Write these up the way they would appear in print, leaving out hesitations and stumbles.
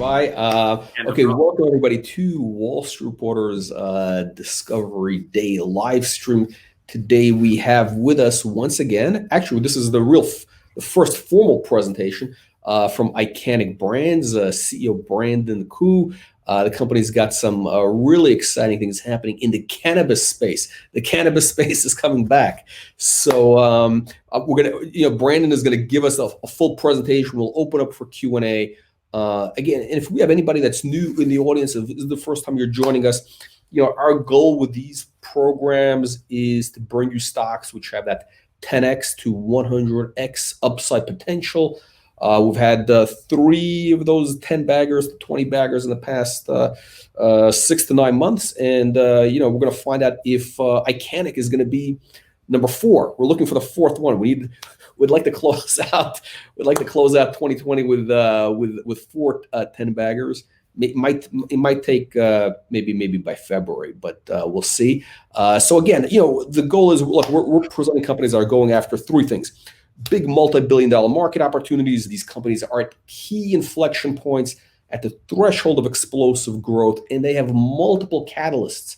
by. And no Okay, problem. welcome everybody to Wall Street Reporter's Discovery Day live stream. Today we have with us once again, actually this is the first formal presentation from Icanic Brands, CEO Brandon Koo. The company's got some really exciting things happening in the cannabis space. The cannabis space is coming back. So we're gonna, Brandon is gonna give us a full presentation. We'll open up for Q&A. Again, and if we have anybody that's new in the audience, if this is the first time you're joining us, our goal with these programs is to bring you stocks which have that 10x to 100x upside potential. We've had 3 of those 10 baggers, 20 baggers in the past 6 to 9 months, and we're going to find out if Icanic is going to be number 4. We're looking for the 4th one. We'd like to close out. We'd like to close out 2020 with 4 10 baggers. It might take maybe by February, but we'll see. So again, the goal is, look, we're presenting companies that are going after 3 things. Big multi-billion-dollar market opportunities. These companies are at key inflection points at the threshold of explosive growth, and they have multiple catalysts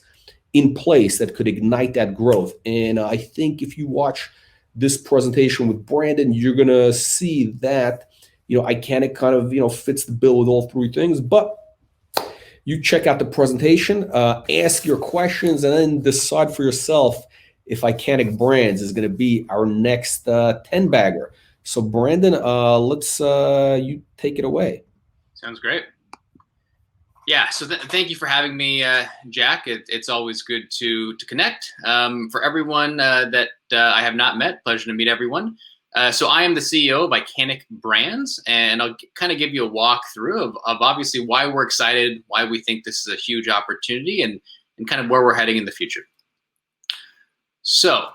in place that could ignite that growth. And I think if you watch this presentation with Brandon, you're gonna see that Icanic kind of fits the bill with all 3 things. But you check out the presentation, ask your questions, and then decide for yourself if Icanic Brands is going to be our next 10 bagger. So Brandon, let's you take it away. Sounds great. Yeah, so thank you for having me, Jack. It's always good to connect. For everyone that I have not met, pleasure to meet everyone. So I am the CEO of Icanic Brands, and I'll kind of give you a walkthrough of obviously why we're excited, why we think this is a huge opportunity, and kind of where we're heading in the future. So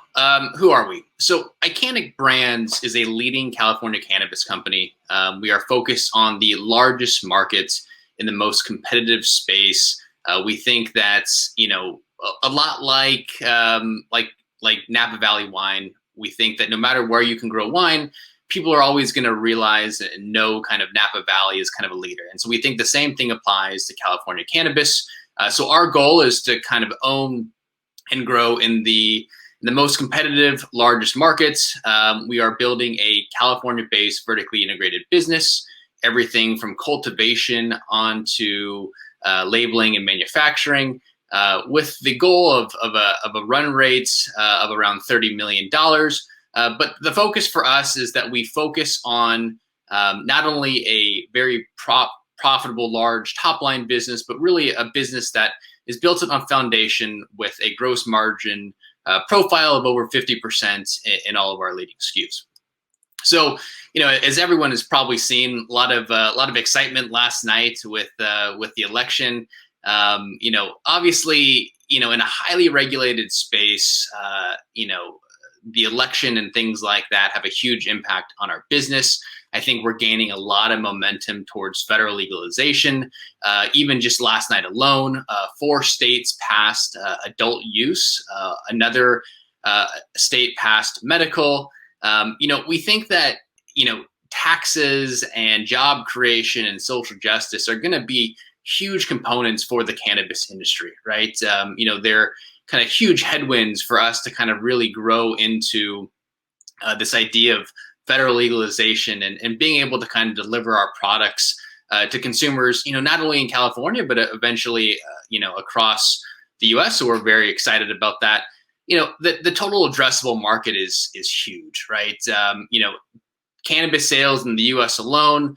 who are we? So Icanic Brands is a leading California cannabis company. We are focused on the largest markets in the most competitive space. We think that's a lot like Napa Valley wine. We think that no matter where you can grow wine, people are always going to realize and know kind of Napa Valley is kind of a leader. And so we think the same thing applies to California cannabis. So our goal is to kind of own and grow in the most competitive, largest markets. We are building a California-based vertically integrated business, everything from cultivation onto labeling and manufacturing, with the goal of a run rate of around $30 million. But the focus for us is that we focus on not only a very profitable, large top-line business, but really a business that is built on a foundation with a gross margin profile of over 50% in all of our leading SKUs. So, as everyone has probably seen, a lot of excitement last night with the election. Obviously, in a highly regulated space, the election and things like that have a huge impact on our business. I think we're gaining a lot of momentum towards federal legalization. Even just last night alone, 4 states passed adult use. Another state passed medical. We think that, taxes and job creation and social justice are going to be huge components for the cannabis industry, right? They're kind of huge headwinds for us to kind of really grow into this idea of federal legalization and being able to kind of deliver our products to consumers, not only in California, but eventually, across the US. So we're very excited about that. The total addressable market is huge, right? Cannabis sales in the US alone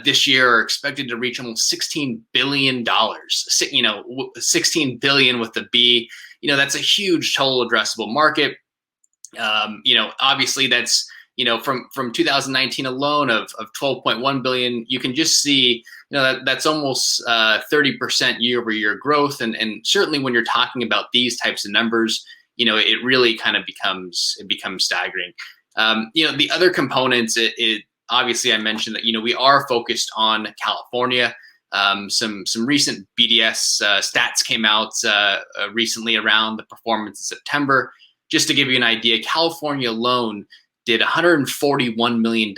this year are expected to reach almost $16 billion, 16 billion with the B. That's a huge total addressable market. Obviously that's, from 2019 alone of 12.1 billion, you can just see, that's almost 30% year-over-year growth. And certainly when you're talking about these types of numbers, it really kind of becomes staggering. The other components, obviously I mentioned that, we are focused on California. Some recent BDS stats came out recently around the performance in September. Just to give you an idea, California alone did $141 million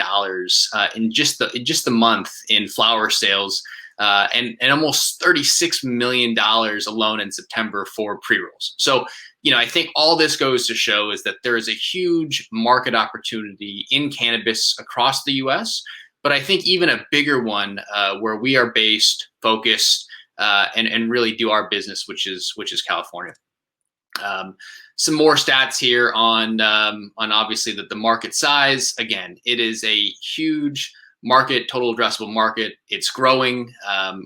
in just the month in flower sales. and almost $36 million alone in September for pre-rolls. So, I think all this goes to show is that there is a huge market opportunity in cannabis across the U.S., but I think even a bigger one where we are based, focused, and really do our business, which is California. Some more stats here on obviously the market size. Again, it is a huge market, total addressable market. It's growing.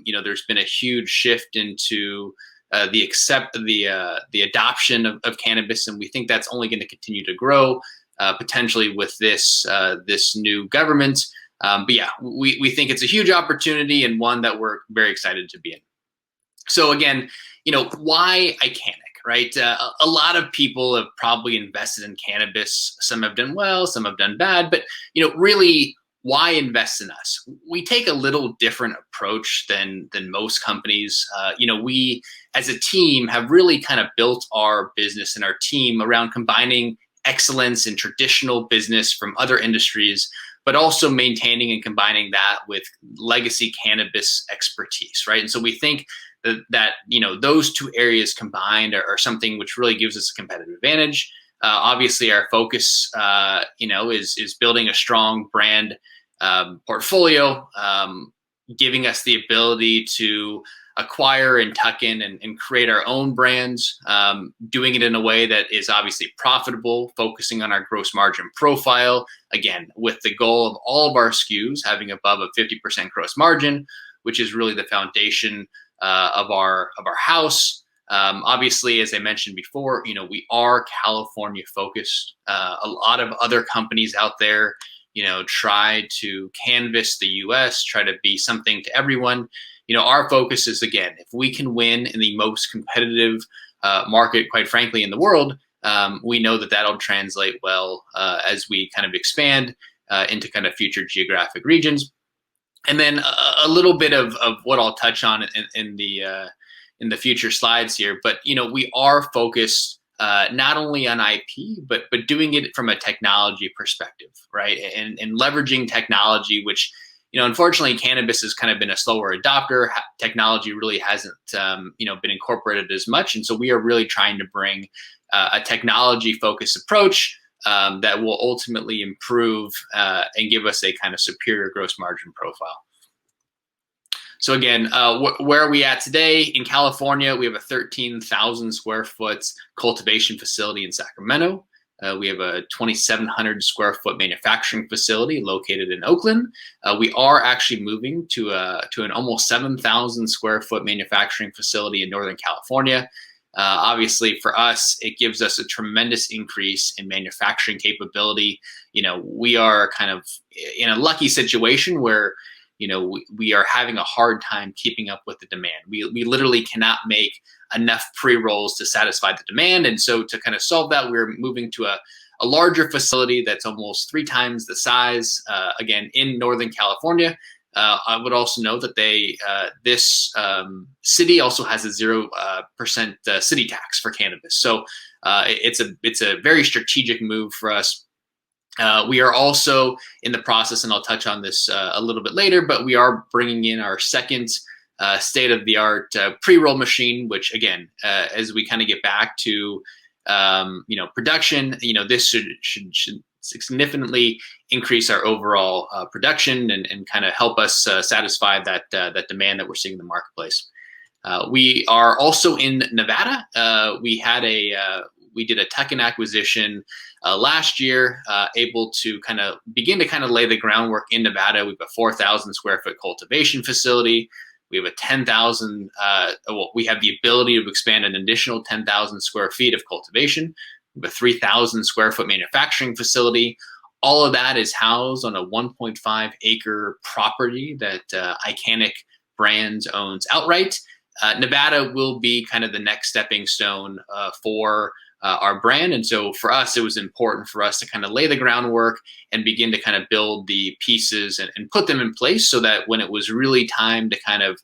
There's been a huge shift into the adoption of cannabis, and we think that's only going to continue to grow, potentially with this new government. But yeah, we think it's a huge opportunity and one that we're very excited to be in. So again, why Icanic, right? A lot of people have probably invested in cannabis. Some have done well, some have done bad, but really, why invest in us? We take a little different approach than most companies. We as a team have really kind of built our business and our team around combining excellence in traditional business from other industries, but also maintaining and combining that with legacy cannabis expertise, right? And so we think that those two areas combined are something which really gives us a competitive advantage. Obviously, our focus, is building a strong brand portfolio, giving us the ability to acquire and tuck in and create our own brands, doing it in a way that is obviously profitable, focusing on our gross margin profile, again, with the goal of all of our SKUs having above a 50% gross margin, which is really the foundation of our house. Obviously, as I mentioned before, we are California focused. A lot of other companies out there, try to canvas the US, try to be something to everyone. Our focus is, again, if we can win in the most competitive market, quite frankly, in the world, we know that that'll translate well as we kind of expand into kind of future geographic regions. And then a little bit of what I'll touch on in the future slides here, but we are focused not only on IP, but doing it from a technology perspective, right? And leveraging technology, which unfortunately, cannabis has kind of been a slower adopter. Technology really hasn't been incorporated as much, and so we are really trying to bring a technology-focused approach that will ultimately improve and give us a kind of superior gross margin profile. So again, where are we at today? In California, we have a 13,000 square foot cultivation facility in Sacramento. We have a 2,700 square foot manufacturing facility located in Oakland. We are actually moving to an almost 7,000 square foot manufacturing facility in Northern California. Obviously, for us, it gives us a tremendous increase in manufacturing capability. We are kind of in a lucky situation where we are having a hard time keeping up with the demand. We literally cannot make enough pre-rolls to satisfy the demand. And so to kind of solve that, we're moving to a larger facility that's almost 3 times the size, again, in Northern California. I would also know that this city also has a 0% city tax for cannabis. So it's a very strategic move for us. We are also in the process, and I'll touch on this a little bit later, but we are bringing in our second state-of-the-art pre-roll machine, which again, as we kind of get back to production, this should significantly increase our overall production and kind of help us satisfy that demand that we're seeing in the marketplace. We are also in Nevada. We did a tuck-in acquisition last year, able to kind of begin to lay the groundwork in Nevada. We have a 4,000 square foot cultivation facility. We have a 10,000. We have the ability to expand an additional 10,000 square feet of cultivation. We have a 3,000 square foot manufacturing facility. All of that is housed on a 1.5 acre property that Icanic Brands owns outright. Nevada will be kind of the next stepping stone for our brand. And so for us, it was important for us to kind of lay the groundwork and begin to kind of build the pieces and put them in place so that when it was really time to kind of,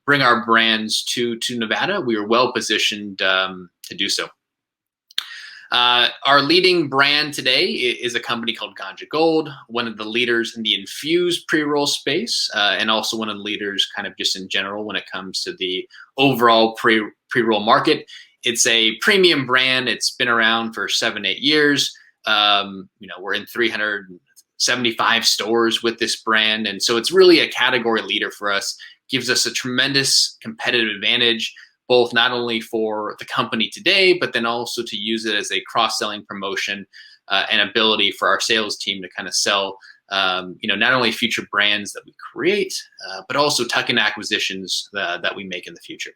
bring our brands to Nevada, we were well positioned to do so. Our leading brand today is a company called Ganja Gold, one of the leaders in the infused pre-roll space, and also one of the leaders kind of just in general when it comes to the overall pre-roll market. It's a premium brand. It's been around for 7-8 years. We're in 375 stores with this brand. And so it's really a category leader for us, gives us a tremendous competitive advantage, both not only for the company today, but then also to use it as a cross-selling promotion and ability for our sales team to kind of sell, not only future brands that we create, but also tuck-in acquisitions that we make in the future.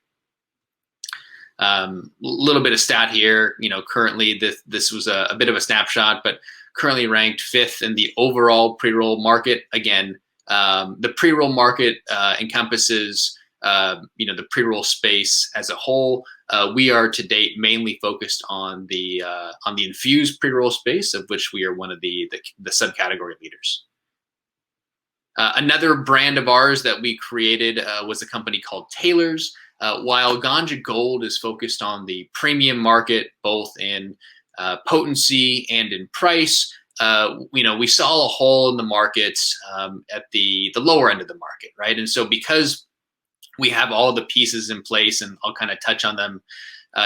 Little bit of stat here, currently this was a bit of a snapshot, but currently ranked 5th in the overall pre-roll market. Again, the pre-roll market encompasses the pre-roll space as a whole. We are to date mainly focused on the infused pre-roll space, of which we are one of the subcategory leaders. Another brand of ours that we created was a company called Taylor's. While Ganja Gold is focused on the premium market, both in potency and in price, we saw a hole in the markets at the lower end of the market, right? And so because we have all the pieces in place, and I'll kind of touch on them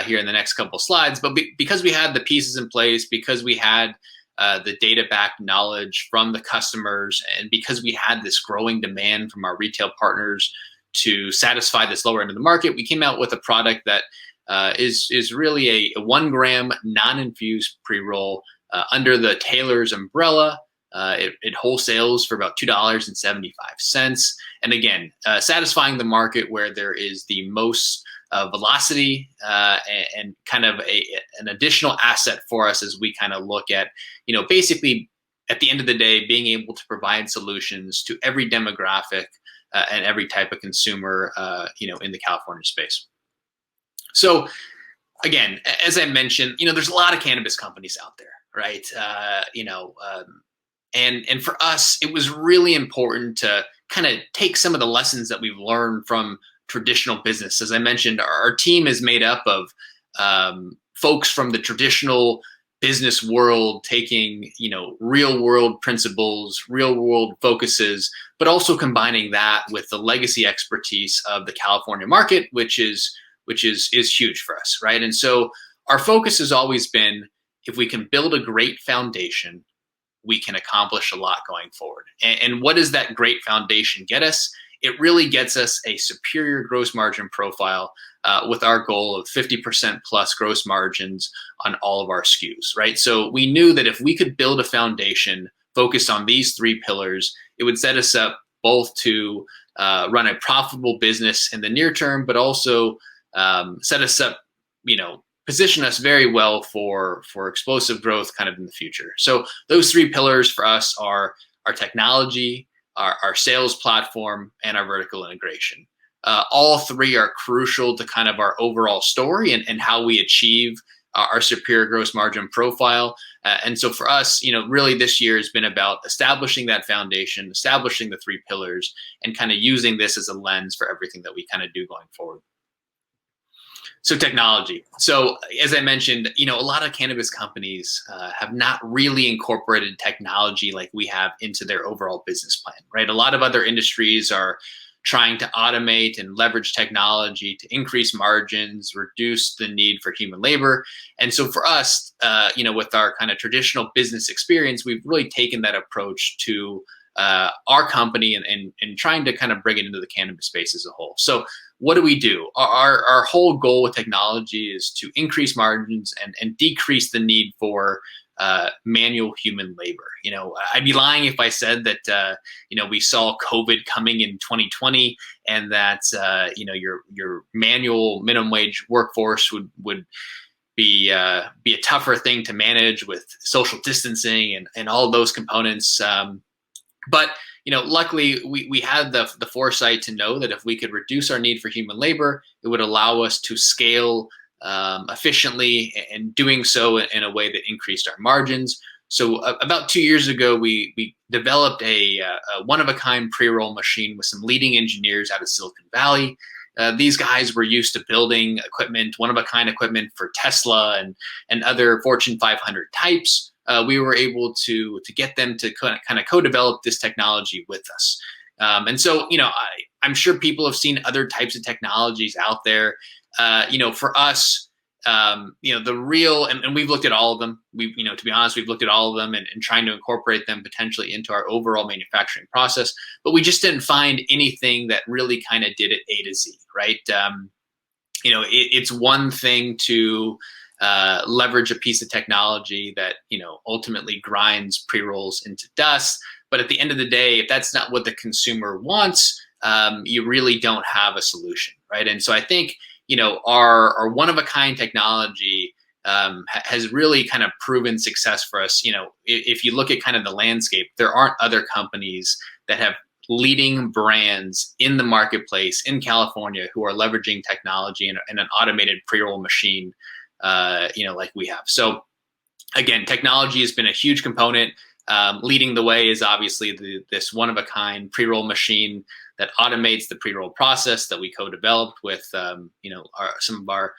here in the next couple slides, but because we had the pieces in place, because we had the data-backed knowledge from the customers, and because we had this growing demand from our retail partners to satisfy this lower end of the market, we came out with a product that is really a 1 gram non-infused pre-roll under the Taylor's umbrella. It wholesales for about $2.75. And again, satisfying the market where there is the most velocity and kind of an additional asset for us as we kind of look at, basically at the end of the day, being able to provide solutions to every demographic and every type of consumer, in the California space. So again, as I mentioned, there's a lot of cannabis companies out there, right? And for us, it was really important to kind of take some of the lessons that we've learned from traditional business. As I mentioned, our team is made up of folks from the traditional business world, taking real world principles, real world focuses, but also combining that with the legacy expertise of the California market, which is huge for us, right? And so our focus has always been, if we can build a great foundation, we can accomplish a lot going forward. And what does that great foundation get us? It really gets us a superior gross margin profile with our goal of 50% plus gross margins on all of our SKUs, right? So we knew that if we could build a foundation focused on these 3 pillars, it would set us up both to run a profitable business in the near term, but also set us up, position us very well for explosive growth kind of in the future. So those 3 pillars for us are our technology, our sales platform, and our vertical integration. All 3 are crucial to kind of our overall story and how we achieve our superior gross margin profile. And so for us, really this year has been about establishing that foundation, establishing the 3 pillars, and kind of using this as a lens for everything that we kind of do going forward. So technology. So as I mentioned, a lot of cannabis companies have not really incorporated technology like we have into their overall business plan, right? A lot of other industries are trying to automate and leverage technology to increase margins, reduce the need for human labor. And so for us, with our kind of traditional business experience, we've really taken that approach to our company and trying to kind of bring it into the cannabis space as a whole. So what do? Our whole goal with technology is to increase margins and decrease the need for manual human labor. I'd be lying if I said that we saw COVID coming in 2020 and that your manual minimum wage workforce would be a tougher thing to manage with social distancing and all those components. But luckily we had the foresight to know that if we could reduce our need for human labor, it would allow us to scale efficiently, and doing so in a way that increased our margins. So about 2 years ago, we developed a one-of-a-kind pre-roll machine with some leading engineers out of Silicon Valley. these guys were used to building equipment, one-of-a-kind equipment for Tesla and other Fortune 500 types. We were able to get them to kind of co-develop this technology with us. And so, I'm sure people have seen other types of technologies out there. For us, the real, and we've looked at all of them. To be honest, we've looked at all of them and trying to incorporate them potentially into our overall manufacturing process, but we just didn't find anything that really kind of did it A to Z, right? It's one thing to leverage a piece of technology that, ultimately grinds pre-rolls into dust. But at the end of the day, if that's not what the consumer wants, you really don't have a solution, right? And so I think, our one-of-a-kind technology has really kind of proven success for us. If you look at kind of the landscape, there aren't other companies that have leading brands in the marketplace in California who are leveraging technology and an automated pre-roll machine, like we have. So again, technology has been a huge component. Leading the way is obviously this one-of-a-kind pre-roll machine that automates the pre-roll process that we co-developed with, some of our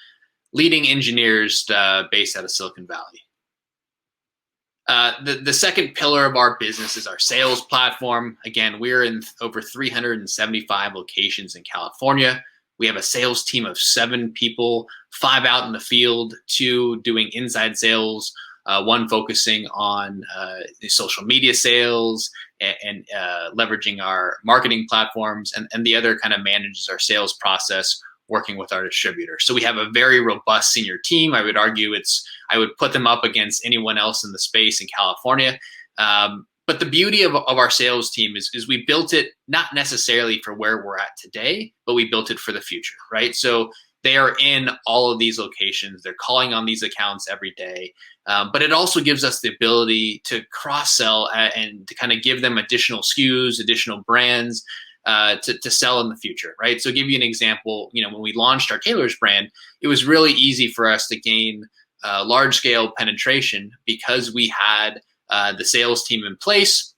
leading engineers based out of Silicon Valley. The second pillar of our business is our sales platform. Again, we're in over 375 locations in California. We have a sales team of 7 people, 5 out in the field, 2 doing inside sales, 1 focusing on the social media sales and leveraging our marketing platforms, and the other kind of manages our sales process, working with our distributors. So we have a very robust senior team. I would argue I would put them up against anyone else in the space in California. But the beauty of our sales team is we built it not necessarily for where we're at today, but we built it for the future, right? So they are in all of these locations. They're calling on these accounts every day. But it also gives us the ability to cross-sell and to kind of give them additional SKUs, additional brands to sell in the future, right? So give you an example, when we launched our Taylor's brand, it was really easy for us to gain large-scale penetration because we had the sales team in place,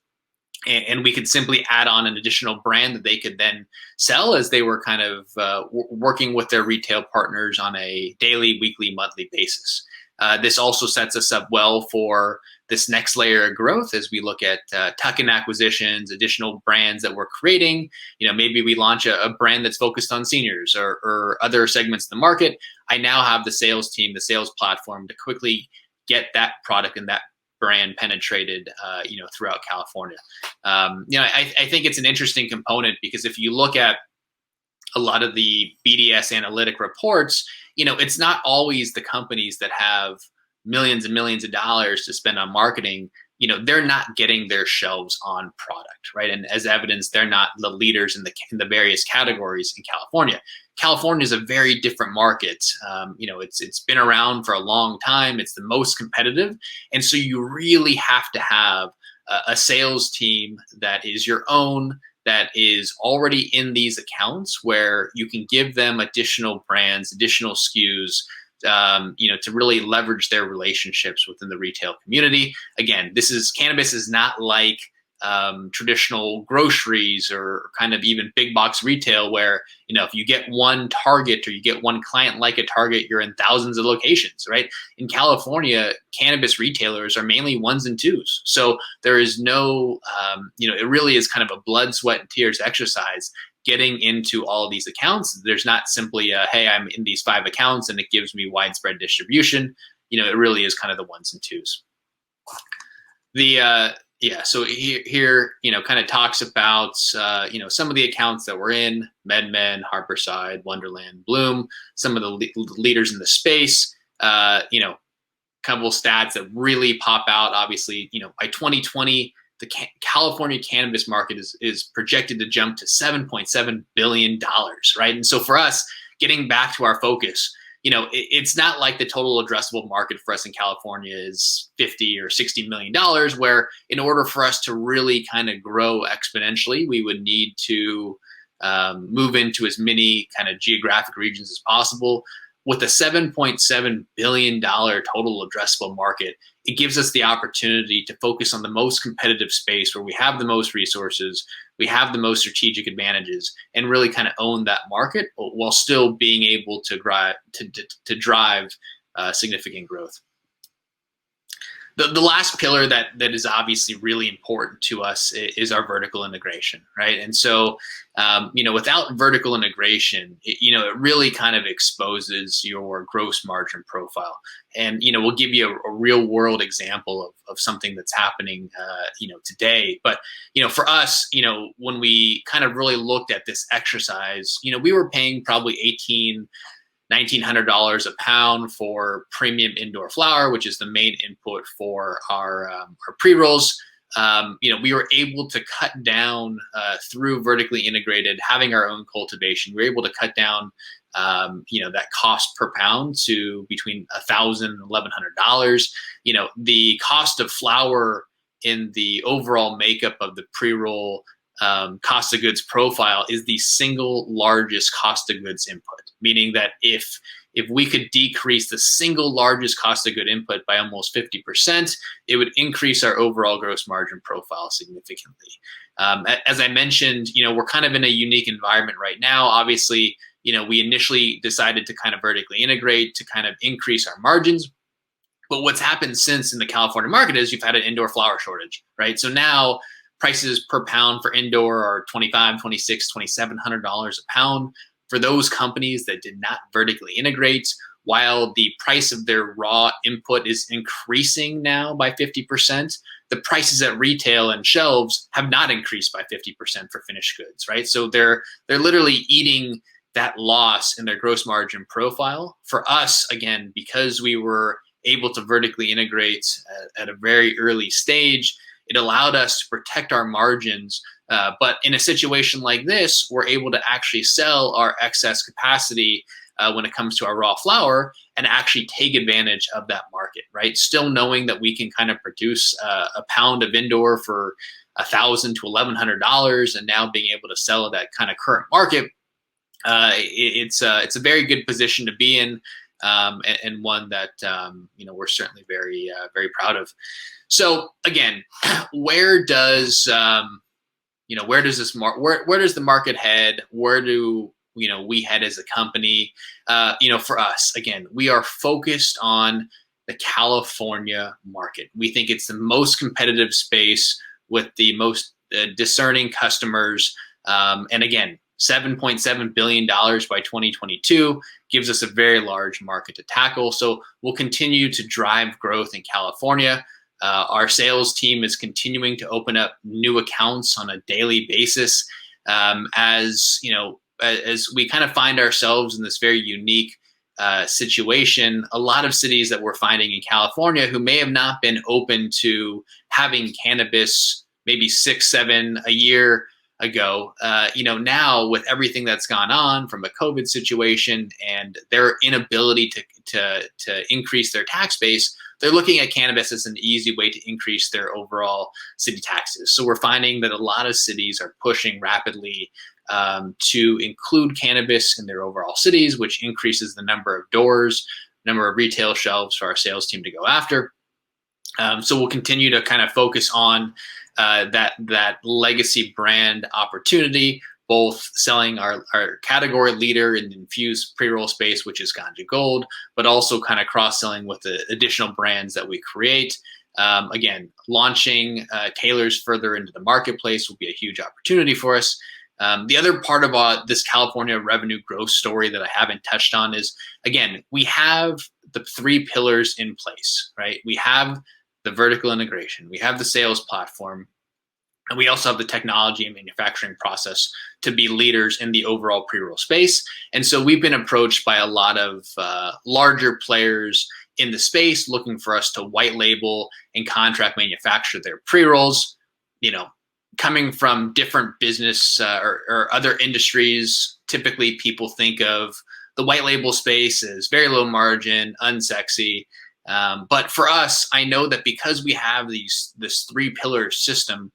and we could simply add on an additional brand that they could then sell as they were kind of working with their retail partners on a daily, weekly, monthly basis. This also sets us up well for this next layer of growth as we look at tuck-in acquisitions, additional brands that we're creating. Maybe we launch a brand that's focused on seniors or other segments of the market. I now have the sales team, the sales platform to quickly get that product and that brand penetrated, throughout California. I think it's an interesting component because if you look at a lot of the BDS analytic reports, it's not always the companies that have millions and millions of dollars to spend on marketing. They're not getting their shelves on product, right? And as evidence, they're not the leaders in the various categories in California. California is a very different market. It's been around for a long time. It's the most competitive. And so you really have to have a sales team that is your own, that is already in these accounts where you can give them additional brands, additional SKUs, to really leverage their relationships within the retail community. Again, cannabis is not like traditional groceries or kind of even big box retail where, if you get one Target or you get one client like a Target, you're in thousands of locations, right? In California, cannabis retailers are mainly 1s and 2s. So there is no, it really is kind of a blood, sweat, and tears exercise getting into all of these accounts. There's not simply hey, I'm in these 5 accounts and it gives me widespread distribution. It really is kind of the 1s and 2s. So here, kind of talks about, some of the accounts that we're in: MedMen, Harborside, Wonderland, Bloom, some of the leaders in the space. Couple stats that really pop out. Obviously, by 2020, the California cannabis market is projected to jump to $7.7 billion, right? And so for us, getting back to our focus, it's not like the total addressable market for us in California is $50 or $60 million, where in order for us to really kind of grow exponentially, we would need to move into as many kind of geographic regions as possible. with a $7.7 billion total addressable market, it gives us the opportunity to focus on the most competitive space where we have the most resources, we have the most strategic advantages, and really kind of own that market while still being able to drive significant growth. The last pillar that is obviously really important to us is our vertical integration, right? And so, without vertical integration, it really kind of exposes your gross margin profile. And, we'll give you a real world example of something that's happening, today. But, for us, when we kind of really looked at this exercise, we were paying probably $1,900 a pound for premium indoor flower, which is the main input for our pre-rolls. We were able to cut down through vertically integrated, having our own cultivation. We were able to cut down, that cost per pound to between $1,000 and $1,100. The cost of flower in the overall makeup of the pre-roll cost of goods profile is the single largest cost of goods input, meaning that if we could decrease the single largest cost of good input by almost 50%, it would increase our overall gross margin profile significantly. As I mentioned, we're kind of in a unique environment right now. Obviously, we initially decided to kind of vertically integrate to kind of increase our margins. But what's happened since in the California market is you've had an indoor flower shortage, right? So now prices per pound for indoor are $2,500, $2,600, $2,700 a pound for those companies that did not vertically integrate, while the price of their raw input is increasing now by 50%. The prices at retail and shelves have not increased by 50% for finished goods, right? So they're literally eating that loss in their gross margin profile. For us, again, because we were able to vertically integrate at a very early stage, it allowed us to protect our margins. But in a situation like this, we're able to actually sell our excess capacity when it comes to our raw flower and actually take advantage of that market, right? Still knowing that we can kind of produce a pound of indoor for $1,000 to $1,100, and now being able to sell at that kind of current market, it's a very good position to be in, and one that we're certainly very very proud of. So again, where does the market head? Where do we head as a company? For us, again, we are focused on the California market. We think it's the most competitive space with the most discerning customers. And again, $7.7 billion by 2022 gives us a very large market to tackle. So we'll continue to drive growth in California. Our sales team is continuing to open up new accounts on a daily basis. As we kind of find ourselves in this very unique situation, a lot of cities that we're finding in California who may have not been open to having cannabis maybe 6, 7 a year ago, now with everything that's gone on from a COVID situation and their inability to increase their tax base, they're looking at cannabis as an easy way to increase their overall city taxes. So we're finding that a lot of cities are pushing rapidly to include cannabis in their overall cities, which increases the number of doors, number of retail shelves for our sales team to go after. So we'll continue to kind of focus on that legacy brand opportunity, both selling our category leader in the infused pre-roll space, which is Ganja Gold, but also kind of cross-selling with the additional brands that we create. Again, launching Taylor's further into the marketplace will be a huge opportunity for us. The other part of this California revenue growth story that I haven't touched on is, again, we have the 3 pillars in place, right? We have the vertical integration, we have the sales platform, and we also have the technology and manufacturing process to be leaders in the overall pre-roll space. And so we've been approached by a lot of larger players in the space looking for us to white label and contract manufacture their pre-rolls, coming from different business or other industries. Typically people think of the white label space as very low margin, unsexy. But for us, I know that because we have this 3 pillar system,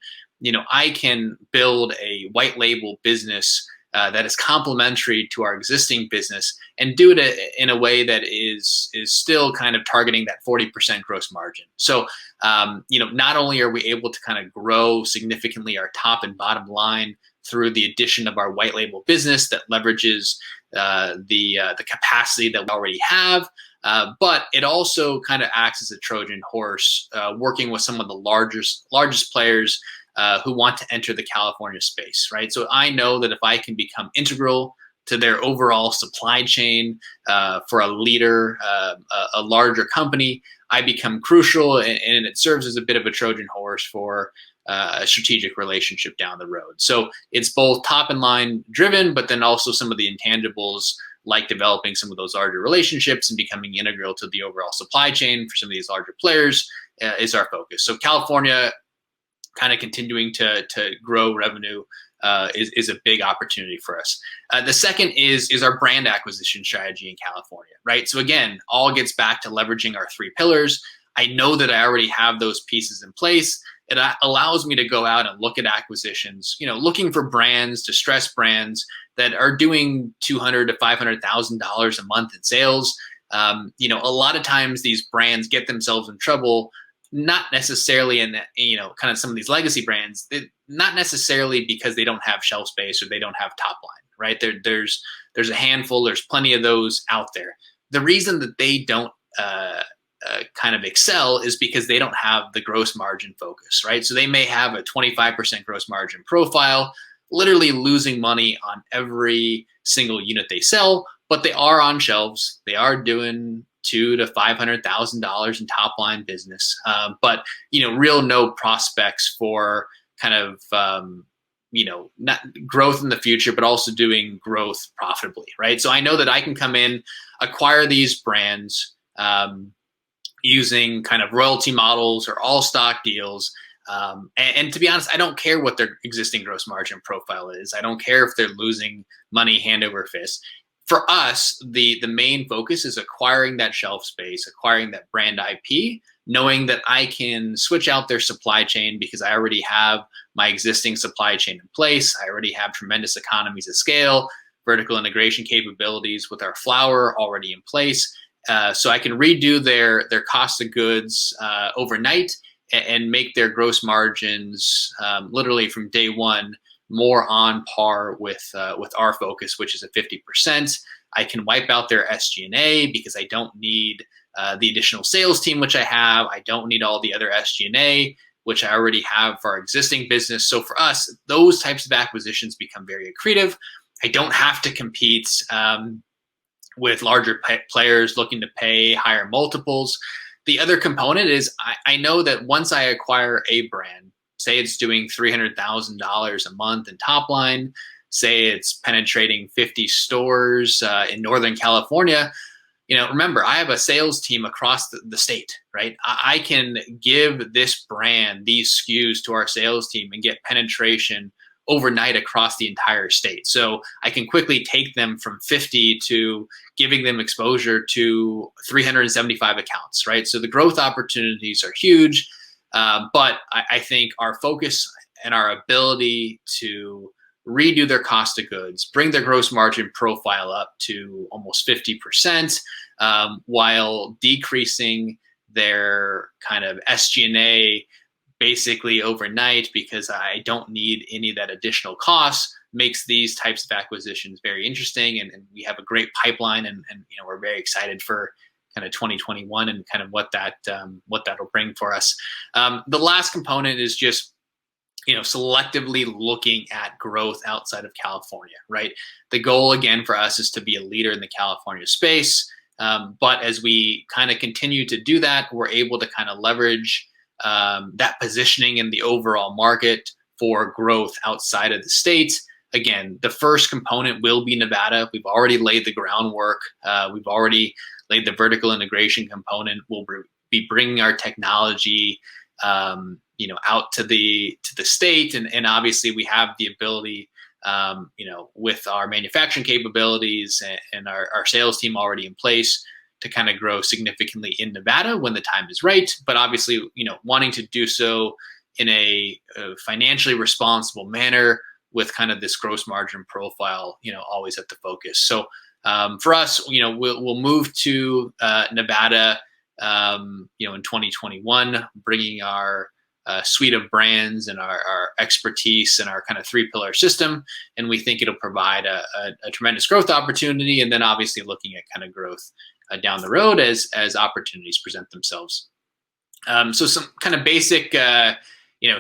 I can build a white label business that is complementary to our existing business, and do it in a way that is still kind of targeting that 40% gross margin. So, not only are we able to kind of grow significantly our top and bottom line through the addition of our white label business that leverages the capacity that we already have, but it also kind of acts as a Trojan horse, working with some of the largest players who want to enter the California space, right? So I know that if I can become integral to their overall supply chain for a leader, a larger company, I become crucial, and it serves as a bit of a Trojan horse for a strategic relationship down the road. So it's both top and line driven, but then also some of the intangibles like developing some of those larger relationships and becoming integral to the overall supply chain for some of these larger players is our focus. So California kind of continuing to grow revenue is a big opportunity for us. The second is our brand acquisition strategy in California, right? So again, all gets back to leveraging our 3 pillars. I know that I already have those pieces in place. It allows me to go out and look at acquisitions, looking for brands, distressed brands that are doing $200,000 to $500,000 a month in sales. A lot of times these brands get themselves in trouble, not necessarily in, kind of some of these legacy brands, not necessarily because they don't have shelf space or they don't have top line, right? There's a handful, there's plenty of those out there. The reason that they don't kind of excel is because they don't have the gross margin focus, right? So they may have a 25% gross margin profile, literally losing money on every single unit they sell, but they are on shelves. They are doing $200,000 to $500,000 in top line business, but real no prospects for kind of not growth in the future, but also doing growth profitably, right? So I know that I can come in, acquire these brands using kind of royalty models or all stock deals. And to be honest, I don't care what their existing gross margin profile is. I don't care if they're losing money hand over fist. For us, the main focus is acquiring that shelf space, acquiring that brand IP, knowing that I can switch out their supply chain because I already have my existing supply chain in place. I already have tremendous economies of scale, vertical integration capabilities with our flour already in place. So I can redo their cost of goods overnight and make their gross margins literally from day one more on par with our focus, which is at 50%. I can wipe out their SG&A because I don't need the additional sales team, which I have. I don't need all the other SG&A, which I already have for our existing business. So for us, those types of acquisitions become very accretive. I don't have to compete with larger players looking to pay higher multiples. The other component is I know that once I acquire a brand, say it's doing $300,000 a month in top line, say it's penetrating 50 stores in Northern California, remember, I have a sales team across the state, right? I can give this brand these SKUs to our sales team and get penetration overnight across the entire state. So I can quickly take them from 50 to giving them exposure to 375 accounts, right? So the growth opportunities are huge, but I think our focus and our ability to redo their cost of goods, bring their gross margin profile up to almost 50%, while decreasing their kind of SG&A basically overnight because I don't need any of that additional cost, makes these types of acquisitions very interesting. And we have a great pipeline, and we're very excited for kind of 2021 and kind of what that'll bring for us. The last component is just selectively looking at growth outside of California, right? The goal again for us is to be a leader in the California space. But as we kind of continue to do that, we're able to kind of leverage that positioning in the overall market for growth outside of the state. Again, the first component will be Nevada. We've already laid the groundwork. We've already laid the vertical integration component. We'll be bringing our technology out to the state, and obviously we have the ability, with our manufacturing capabilities and our sales team already in place to kind of grow significantly in Nevada when the time is right. But obviously, wanting to do so in a financially responsible manner with kind of this gross margin profile, always at the focus. So for us, we'll move to Nevada, in 2021, bringing our suite of brands and our expertise and our kind of 3-pillar system. And we think it'll provide a tremendous growth opportunity. And then obviously looking at kind of growth down the road as opportunities present themselves. So some kind of basic,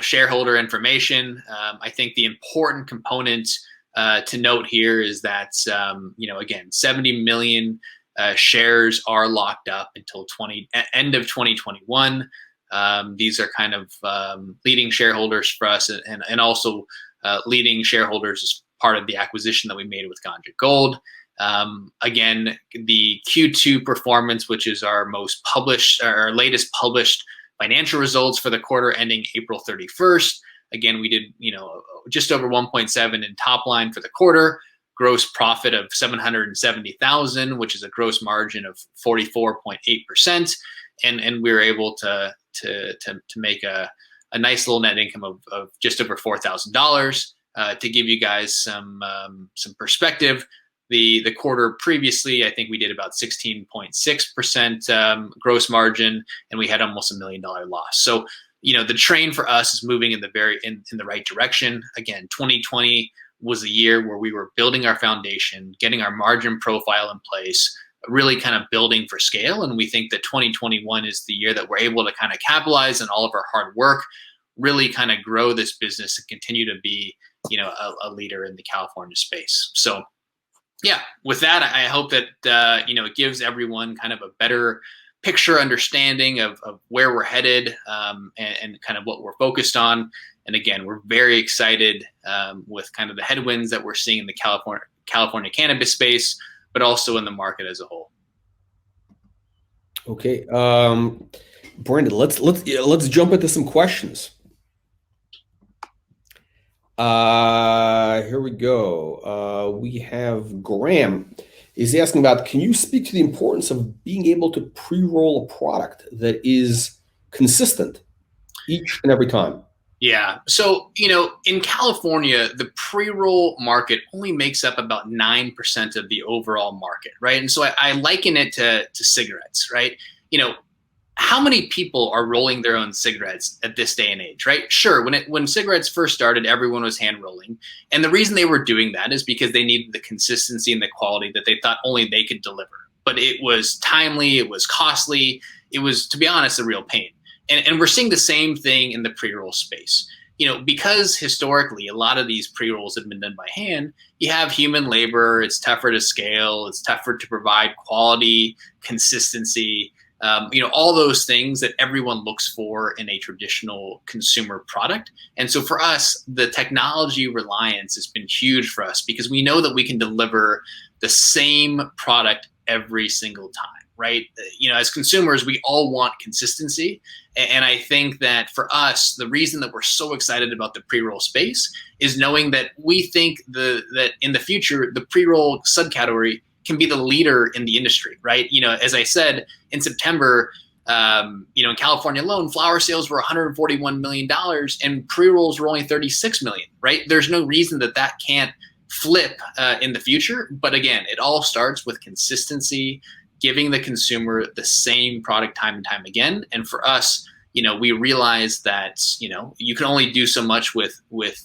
shareholder information. I think the important component to note here is that, again, 70 million shares are locked up until end of 2021. These are kind of leading shareholders for us, and also leading shareholders as part of the acquisition that we made with Ganja Gold. Again, the Q2 performance, which is our latest published financial results for the quarter ending April 31st. Again, we did, just over 1.7 in top line for the quarter, gross profit of $770,000, which is a gross margin of 44.8%. And we were able to make a nice little net income of just over $4,000. To give you guys some perspective, the quarter previously, I think we did about 16.6% gross margin, and we had almost $1 million loss. So, the train for us is moving in the right direction. Again, 2020 was a year where we were building our foundation, getting our margin profile in place, really kind of building for scale. And we think that 2021 is the year that we're able to kind of capitalize on all of our hard work, really kind of grow this business and continue to be, a leader in the California space. So yeah, with that, I hope that, it gives everyone kind of a better picture, understanding of where we're headed, and kind of what we're focused on. And again, we're very excited with kind of the headwinds that we're seeing in the California cannabis space, but also in the market as a whole. Okay, Brandon, let's jump into some questions. Here we go. We have Graham is asking about, can you speak to the importance of being able to pre-roll a product that is consistent each and every time? Yeah. So, in California, the pre-roll market only makes up about 9% of the overall market, right? And so I liken it to cigarettes, right? How many people are rolling their own cigarettes at this day and age, right? Sure, when cigarettes first started, everyone was hand rolling. And the reason they were doing that is because they needed the consistency and the quality that they thought only they could deliver. But it was timely, it was costly, it was, to be honest, a real pain. And we're seeing the same thing in the pre-roll space. Because historically, a lot of these pre-rolls have been done by hand, you have human labor, it's tougher to scale, it's tougher to provide quality, consistency, all those things that everyone looks for in a traditional consumer product. And so for us, the technology reliance has been huge for us because we know that we can deliver the same product every single time, right? As consumers, we all want consistency. And I think that for us, the reason that we're so excited about the pre-roll space is knowing that we think that in the future, the pre-roll subcategory can be the leader in the industry, right? As I said, in September, in California alone, flower sales were $141 million and pre-rolls were only $36 million, right? There's no reason that can't flip in the future. But again, it all starts with consistency, giving the consumer the same product time and time again. And for us, we realize that, you can only do so much with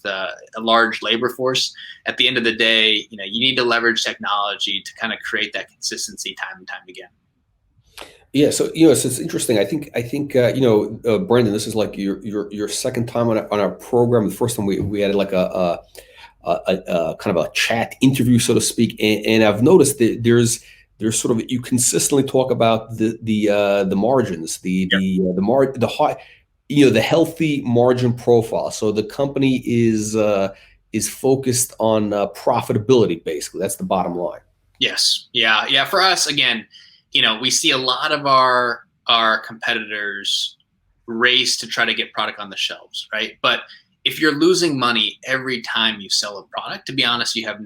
a large labor force. At the end of the day, you need to leverage technology to kind of create that consistency time and time again. Yeah, so so it's interesting. I think Brandon, this is like your second time on our program. The first time we had like a kind of a chat interview, so to speak, and I've noticed that there's sort of, you consistently talk about the margins, the high, the healthy margin profile. So the company is focused on profitability, basically. That's the bottom line. Yes. Yeah. For us, again, we see a lot of our competitors race to try to get product on the shelves, right? But if you're losing money every time you sell a product, to be honest, you have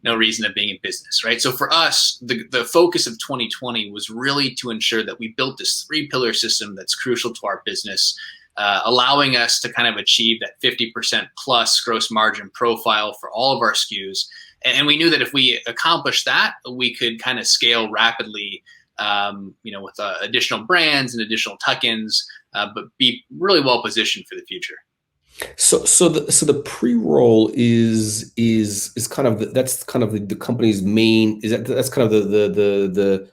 no reason of being in business, right? So for us, the focus of 2020 was really to ensure that we built this 3-pillar system that's crucial to our business, allowing us to kind of achieve that 50% plus gross margin profile for all of our SKUs. And we knew that if we accomplished that, we could kind of scale rapidly, with additional brands and additional tuck-ins, but be really well positioned for the future. So the pre-roll is kind of that's kind of the company's main, that's kind of the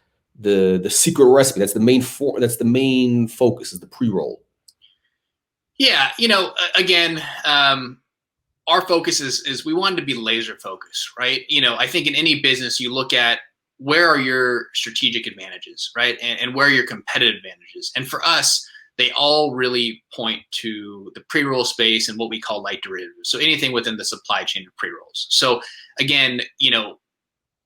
secret recipe. That's the main focus, is the pre-roll. Yeah, again, our focus is we wanted to be laser focused, right? I think in any business you look at where are your strategic advantages, right? And where are your competitive advantages? And for us, they all really point to the pre-roll space and what we call light derivatives. So anything within the supply chain of pre-rolls. So again,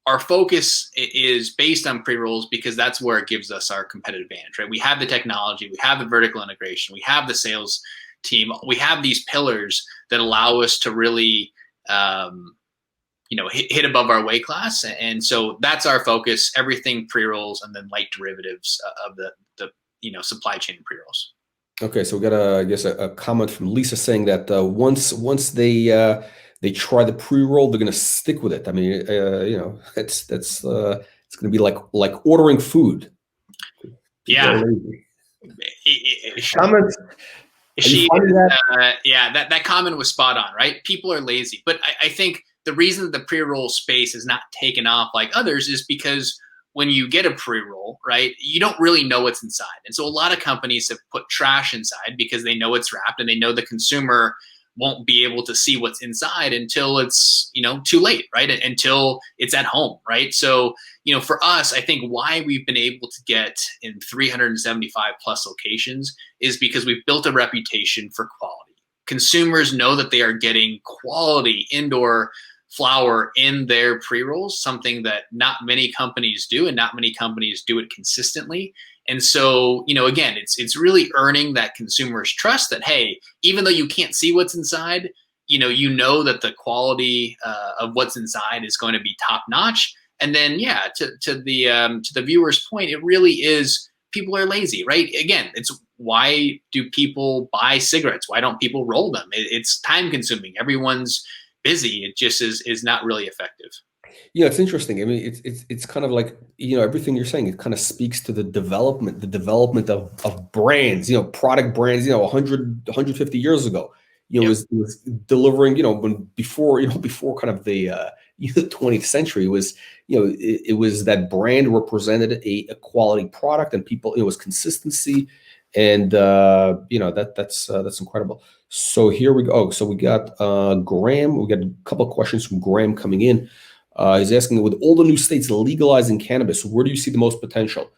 our focus is based on pre-rolls because that's where it gives us our competitive advantage, right? We have the technology, we have the vertical integration, we have the sales team, we have these pillars that allow us to really, hit above our weight class. And so that's our focus, everything pre-rolls and then light derivatives of the supply chain pre-rolls. Okay, so we got a comment from Lisa saying that once they try the pre-roll, they're going to stick with it. I mean, it's going to be like ordering food. Yeah. Comments. That comment was spot on, right? People are lazy, but I think the reason that the pre-roll space is not taken off like others is because when you get a pre-roll, right, you don't really know what's inside. And so a lot of companies have put trash inside because they know it's wrapped and they know the consumer won't be able to see what's inside until it's, too late, right? Until it's at home, right? So, for us, I think why we've been able to get in 375 plus locations is because we've built a reputation for quality. Consumers know that they are getting quality indoor flour in their pre-rolls, something that not many companies do, and not many companies do it consistently. And so, again, it's really earning that consumer's trust that, hey, even though you can't see what's inside, that the quality of what's inside is going to be top notch. And then, to the viewer's point, it really is, people are lazy, right? Again, it's why do people buy cigarettes? Why don't people roll them? It's time consuming. Everyone's busy. It just is not really effective. Yeah, it's interesting. I mean, it's kind of like, everything you're saying, it kind of speaks to the development of brands, product brands, 150 years ago, Yep. It was delivering, before kind of the 20th century, it was that brand represented a quality product, and people, it was consistency. And, that's incredible. So here we go. Oh, so we got Graham. We got a couple of questions from Graham coming in. He's asking, with all the new states legalizing cannabis, where do you see the most potential?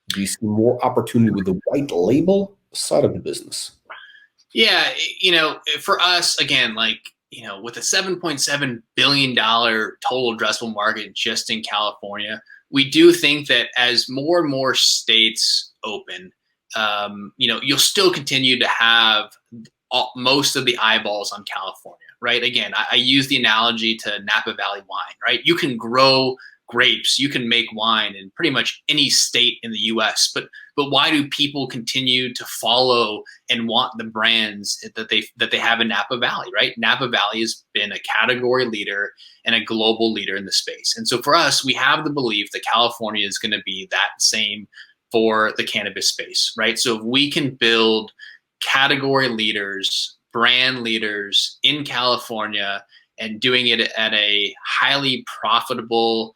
Do you see more opportunity with the white label side of the business? Yeah, for us, again, with a $7.7 billion total addressable market just in California, we do think that as more and more states open, you'll still continue to have most of the eyeballs on California, right? Again, I use the analogy to Napa Valley wine, right? You can grow grapes, you can make wine in pretty much any state in the US, but why do people continue to follow and want the brands that they have in Napa Valley, right? Napa Valley has been a category leader and a global leader in the space. And so for us, we have the belief that California is going to be that same for the cannabis space, right? So if we can build category leaders, brand leaders in California, and doing it at a highly profitable,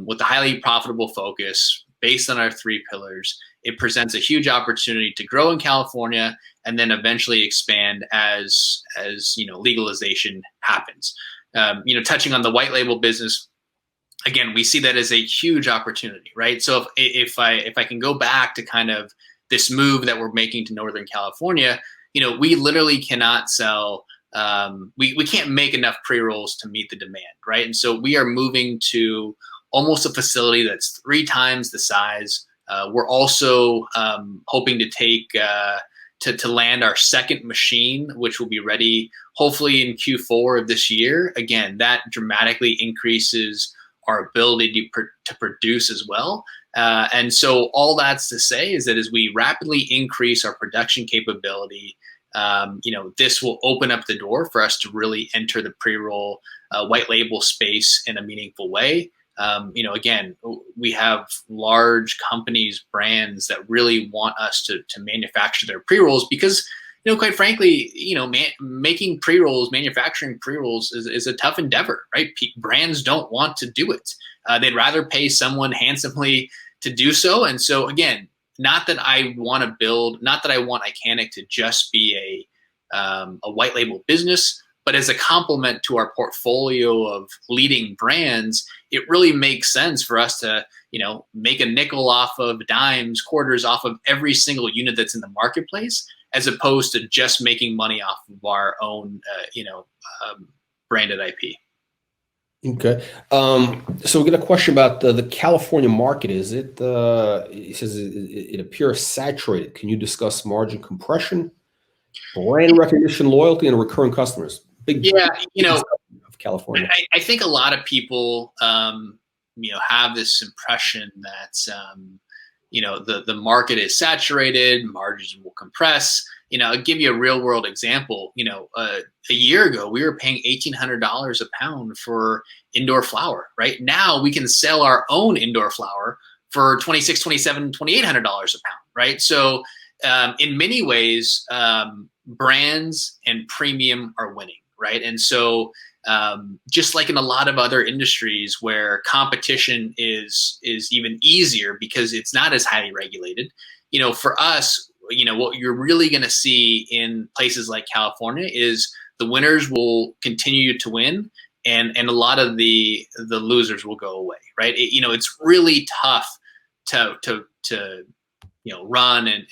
with a highly profitable focus based on our three pillars, it presents a huge opportunity to grow in California and then eventually expand as legalization happens. Touching on the white label business, again, we see that as a huge opportunity, right? So if I can go back to kind of this move that we're making to Northern California, we literally cannot sell, we can't make enough pre-rolls to meet the demand, right? And so we are moving to almost a facility that's 3 times the size. We're also hoping to take to land our second machine, which will be ready hopefully in Q4 of this year. Again, that dramatically increases our ability to produce as well. And so all that's to say is that as we rapidly increase our production capability, this will open up the door for us to really enter the pre-roll white label space in a meaningful way. Again, we have large companies, brands that really want us to manufacture their pre-rolls because, quite frankly, making pre-rolls, manufacturing pre-rolls is a tough endeavor, right? Brands don't want to do it. They'd rather pay someone handsomely to do so. And so again, not that I want Icanic to just be a white label business, but as a complement to our portfolio of leading brands, it really makes sense for us to, make a nickel off of dimes, quarters off of every single unit that's in the marketplace, as opposed to just making money off of our own, branded IP. Okay. So we get a question about the California market. Is it, it says it appears saturated. Can you discuss margin compression, brand recognition, loyalty, and recurring customers? Of California. I think a lot of people, have this impression that, the market is saturated, margins will compress. I'll give you a real world example. A year ago, we were paying $1,800 a pound for indoor flower. Right now, we can sell our own indoor flower for $2,600, $2,700, $2,800 a pound. Right. So in many ways, brands and premium are winning. Right. And so just like in a lot of other industries where competition is even easier because it's not as highly regulated, for us, what you're really going to see in places like California is the winners will continue to win, and a lot of the losers will go away, right? It's really tough to run and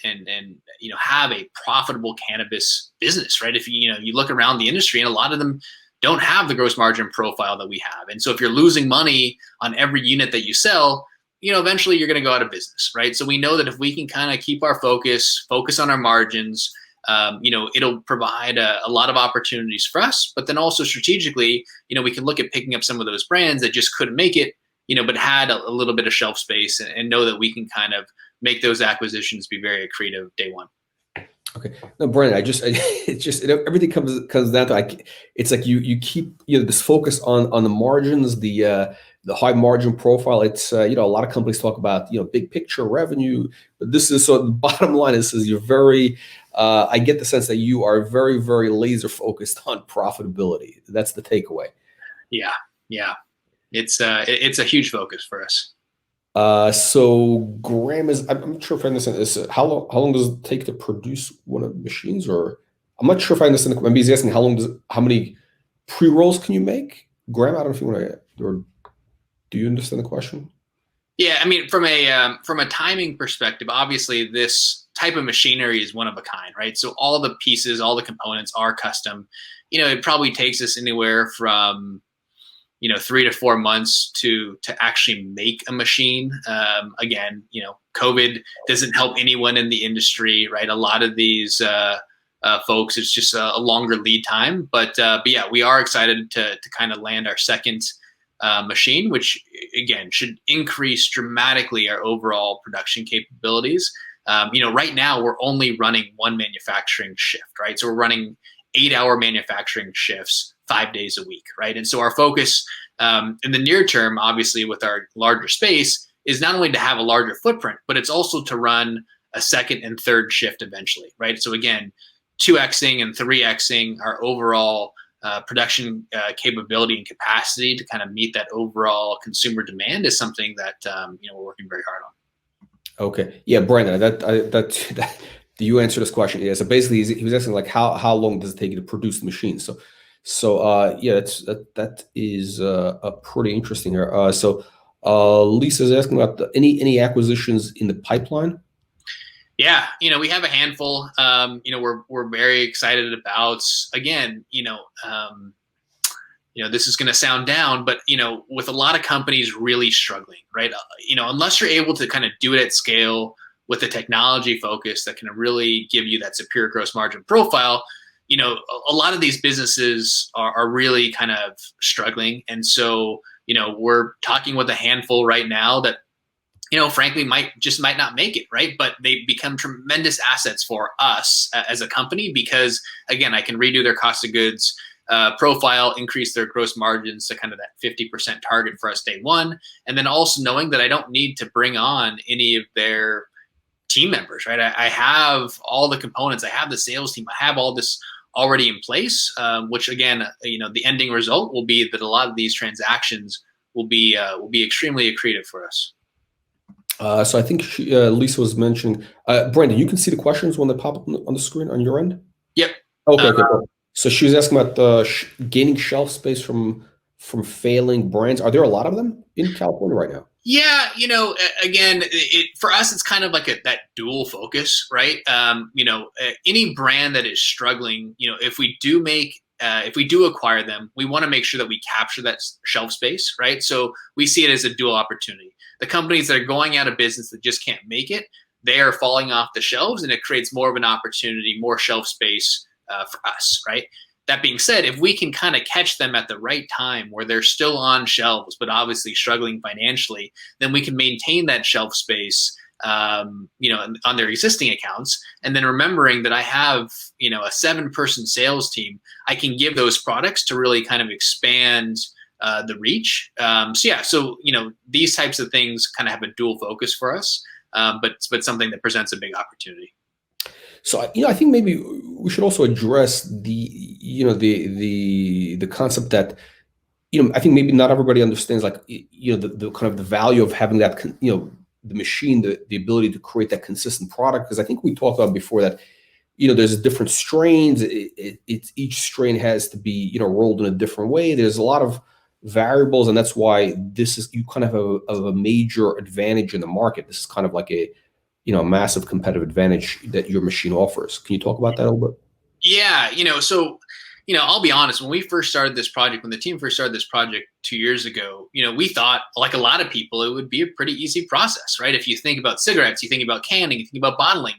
have a profitable cannabis business, right? If you look around the industry, and a lot of them don't have the gross margin profile that we have, and so if you're losing money on every unit that you sell, eventually you're going to go out of business, right? So we know that if we can kind of keep our focus on our margins, it'll provide a lot of opportunities for us. But then also strategically, we can look at picking up some of those brands that just couldn't make it, but had a little bit of shelf space, and know that we can kind of make those acquisitions be very accretive day one. Okay. No, Brandon, everything comes down to it's like you keep this focus on the margins, the high margin profile. It's a lot of companies talk about big picture revenue, but this is the bottom line is you're very I get the sense that you are very, very laser focused on profitability. That's the takeaway. Yeah. It's a huge focus for us. So Graham I'm not sure if I understand this. How long does it take to produce one of the machines? Or I'm not sure if I understand. Maybe he's asking how many pre-rolls can you make? Graham, I don't know if you want to, or do you understand the question? Yeah, I mean, from a timing perspective, obviously this type of machinery is one of a kind, right? So all the pieces, all the components are custom. It probably takes us anywhere from 3 to 4 months to actually make a machine. Again, COVID doesn't help anyone in the industry, right? A lot of these folks, it's just a longer lead time. But yeah, we are excited to kind of land our second machine, which again should increase dramatically our overall production capabilities. Right now we're only running one manufacturing shift, right? So we're running 8-hour manufacturing shifts 5 days a week, right? And so our focus in the near term, obviously with our larger space, is not only to have a larger footprint, but it's also to run a second and third shift eventually, right? So again, 2xing and 3xing our overall production capability and capacity to kind of meet that overall consumer demand is something that we're working very hard on. Okay, yeah, Brandon, that you answered this question. Yeah, so basically he was asking like how long does it take you to produce the machine? So yeah, that is pretty interesting here. So Lisa's asking about any acquisitions in the pipeline. Yeah, we have a handful. We're very excited about. Again, this is going to sound down, but with a lot of companies really struggling, right? Unless you're able to kind of do it at scale with a technology focus that can really give you that superior gross margin profile, a lot of these businesses are really kind of struggling. And so we're talking with a handful right now that, frankly, might not make it, right? But they become tremendous assets for us as a company because, again, I can redo their cost of goods profile, increase their gross margins to kind of that 50% target for us day one. And then also knowing that I don't need to bring on any of their team members, right? I have all the components. I have the sales team. I have all this already in place, which again, the ending result will be that a lot of these transactions will be extremely accretive for us. So I think Lisa was mentioning, Brandon, you can see the questions when they pop up on the screen on your end? Yep. Okay. So she was asking about gaining shelf space from failing brands. Are there a lot of them in California right now? Yeah, again, for us, it's kind of like that dual focus, right? Any brand that is struggling, if we do acquire them, we want to make sure that we capture that shelf space, right? So we see it as a dual opportunity. The companies that are going out of business that just can't make it, they are falling off the shelves, and it creates more of an opportunity, more shelf space for us, right? That being said, if we can kind of catch them at the right time where they're still on shelves, but obviously struggling financially, then we can maintain that shelf space, on their existing accounts. And then remembering that I have, a 7-person sales team, I can give those products to really kind of expand the reach. So these types of things kind of have a dual focus for us, but something that presents a big opportunity. So I think maybe we should also address the concept that I think maybe not everybody understands the kind of the value of having that the machine, the ability to create that consistent product, because I think we talked about before that there's different strains. Each strain has to be rolled in a different way. There's a lot of variables, and that's why you kind of have a major advantage in the market. This is kind of like a massive competitive advantage that your machine offers. Can you talk about that a little bit? Yeah, I'll be honest, when the team first started this project 2 years ago, we thought, like a lot of people, it would be a pretty easy process, right? If you think about cigarettes, you think about canning, you think about bottling,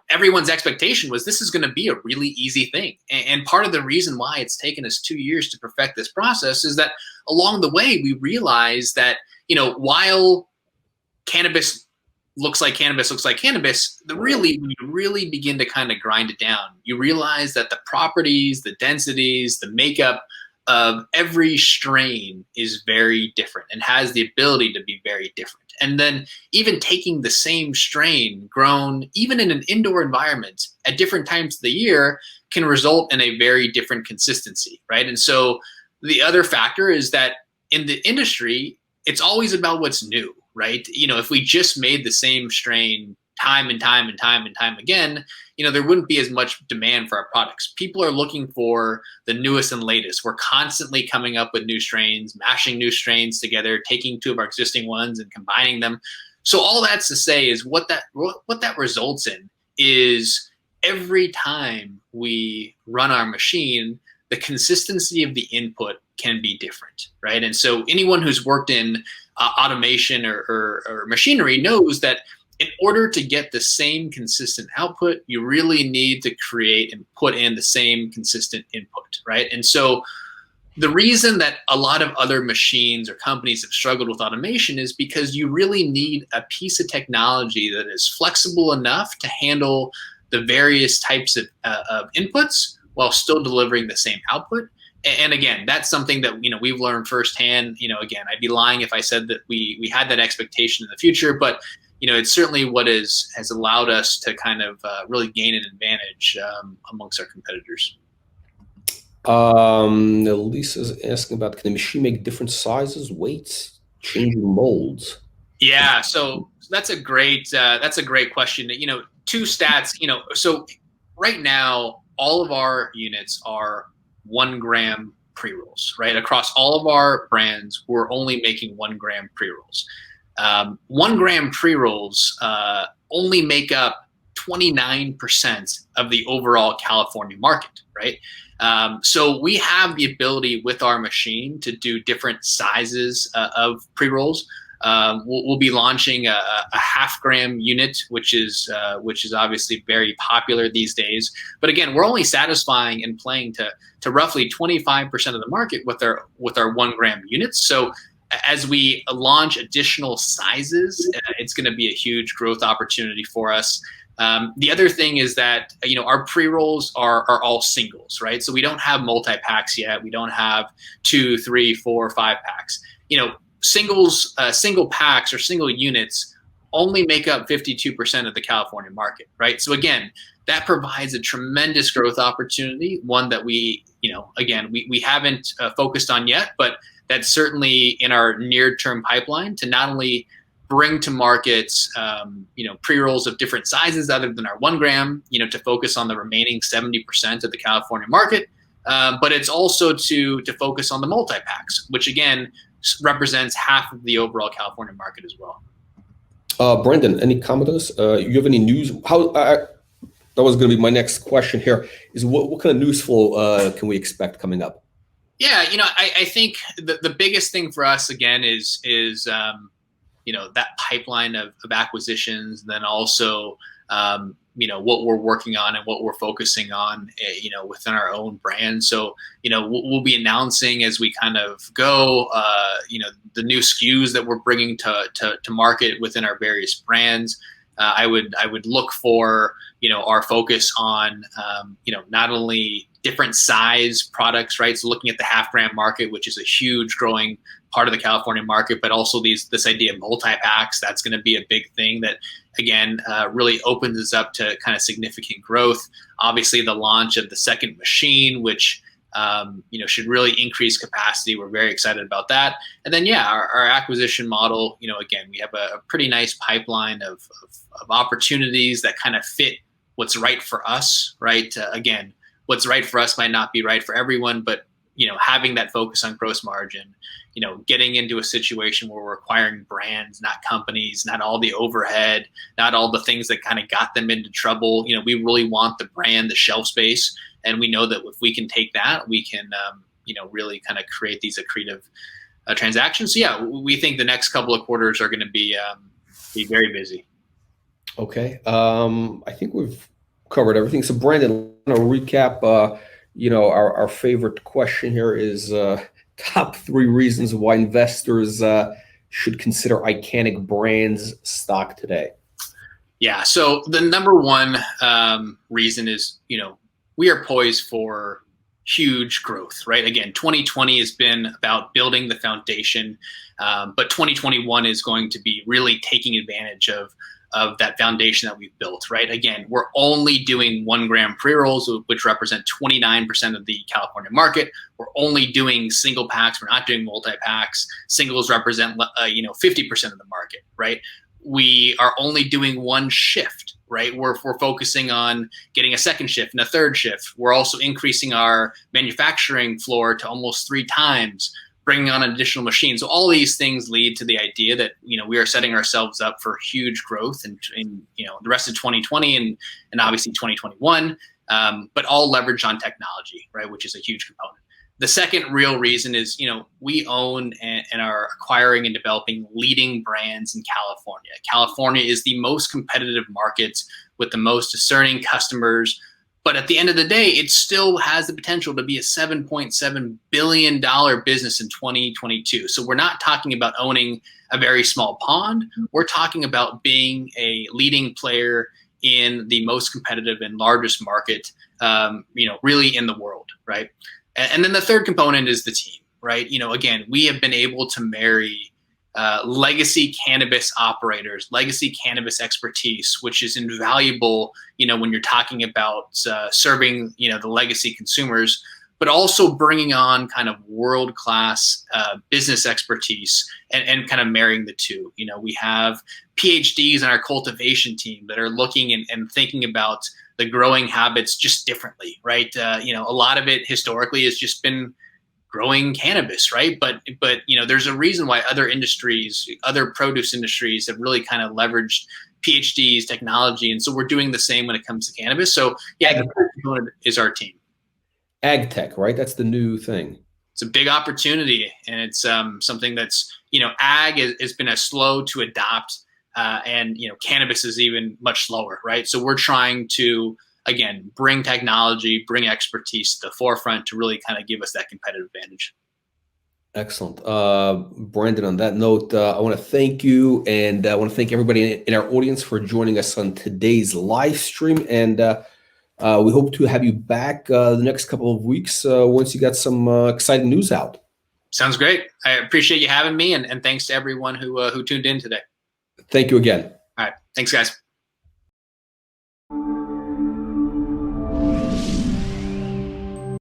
everyone's expectation was this is going to be a really easy thing. And part of the reason why it's taken us 2 years to perfect this process is that along the way, we realized that, while cannabis looks like cannabis, you really begin to kind of grind it down. You realize that the properties, the densities, the makeup of every strain is very different and has the ability to be very different. And then even taking the same strain grown even in an indoor environment at different times of the year can result in a very different consistency, right? And so the other factor is that in the industry, it's always about what's new, right? If we just made the same strain time and time again, there wouldn't be as much demand for our products. People are looking for the newest and latest. We're constantly coming up with new strains, mashing new strains together, taking 2 of our existing ones and combining them. So all that's to say is what that results in is every time we run our machine, the consistency of the input can be different, right? And so anyone who's worked in automation or machinery knows that in order to get the same consistent output, you really need to create and put in the same consistent input, right? And so the reason that a lot of other machines or companies have struggled with automation is because you really need a piece of technology that is flexible enough to handle the various types of inputs while still delivering the same output. And again, that's something that we've learned firsthand. Again, I'd be lying if I said that we had that expectation in the future, but it's certainly what has allowed us to kind of really gain an advantage amongst our competitors. Lisa's asking about, can the machine make different sizes, weights, changing molds? Yeah, so that's a great question. 2 stats. So right now, all of our units are 1 gram pre-rolls, right? Across all of our brands, we're only making 1 gram pre-rolls. 1 gram pre-rolls only make up 29% of the overall California market, right? So we have the ability with our machine to do different sizes of pre-rolls. we'll be launching a half-gram unit, which is obviously very popular these days. But again, we're only satisfying and playing to roughly 25% of the market with our 1-gram units. So as we launch additional sizes, it's going to be a huge growth opportunity for us. The other thing is that, our pre-rolls are all singles, right? So we don't have multi-packs yet. We don't have 2, 3, 4, 5 packs. Single packs or single units only make up 52% of the California market, right? So again, that provides a tremendous growth opportunity, one that we haven't focused on yet, but that's certainly in our near-term pipeline to not only bring to markets, pre-rolls of different sizes other than our 1-gram, to focus on the remaining 70% of the California market, but it's also to focus on the multi-packs, which again represents half of the overall California market as well. Brandon, any comments? You have any news? That was going to be my next question here. Is what kind of news flow can we expect coming up? Yeah, I think the biggest thing for us again is that pipeline of acquisitions, and then also what we're working on and what we're focusing on, within our own brand. So, we'll be announcing as we kind of go, the new SKUs that we're bringing to market within our various brands. I would look for, our focus on, not only different size products, right? So looking at the half-gram market, which is a huge growing part of the California market, but also this idea of multi-packs, that's going to be a big thing that, again, really opens us up to kind of significant growth. Obviously, the launch of the second machine, which should really increase capacity. We're very excited about that. And then, our acquisition model, again, we have a pretty nice pipeline of opportunities that kind of fit what's right for us, right? Again, what's right for us might not be right for everyone, but having that focus on gross margin, getting into a situation where we're acquiring brands, not companies, not all the overhead, not all the things that kind of got them into trouble. We really want the brand, the shelf space, and we know that if we can take that, we can, really kind of create these accretive transactions. So we think the next couple of quarters are going to be very busy. Okay, I think we've covered everything. So Brandon, to recap, our favorite question here is top 3 reasons why investors should consider Icanic Brands stock today. Yeah, so the number one reason is, we are poised for huge growth, right? Again, 2020 has been about building the foundation, but 2021 is going to be really taking advantage of that foundation that we've built, right? Again, we're only doing 1-gram pre-rolls, which represent 29% of the California market. We're only doing single packs. We're not doing multi-packs. Singles represent, 50% of the market, right? We are only doing 1 shift, right? We're focusing on getting a second shift and a third shift. We're also increasing our manufacturing floor to almost 3 times, bringing on additional machines. So all these things lead to the idea that, we are setting ourselves up for huge growth in the rest of 2020 and obviously 2021, but all leveraged on technology, right? Which is a huge component. The second real reason is, we own and are acquiring and developing leading brands in California. California is the most competitive market with the most discerning customers. But at the end of the day, it still has the potential to be a $7.7 billion business in 2022. So we're not talking about owning a very small pond. We're talking about being a leading player in the most competitive and largest market, really in the world, right? And then the third component is the team, right? Again, we have been able to marry legacy cannabis operators, legacy cannabis expertise, which is invaluable, when you're talking about serving, the legacy consumers, but also bringing on kind of world-class business expertise and kind of marrying the two. We have PhDs on our cultivation team that are looking and thinking about the growing habits just differently, right? A lot of it historically has just been growing cannabis, right? But there's a reason why other industries, other produce industries have really kind of leveraged PhDs, technology. And so we're doing the same when it comes to cannabis. So the third component is our team. Ag tech, right? That's the new thing. it's a big opportunity, and it's something that's, ag has been slow to adopt, and cannabis is even much slower, right? So we're trying to, again, bring technology, bring expertise to the forefront to really kind of give us that competitive advantage. Excellent. Brandon, on that note, I want to thank you, and I want to thank everybody in our audience for joining us on today's live stream. And we hope to have you back the next couple of weeks once you got some exciting news out. Sounds great. I appreciate you having me, and thanks to everyone who tuned in today. Thank you again. All right. Thanks, guys.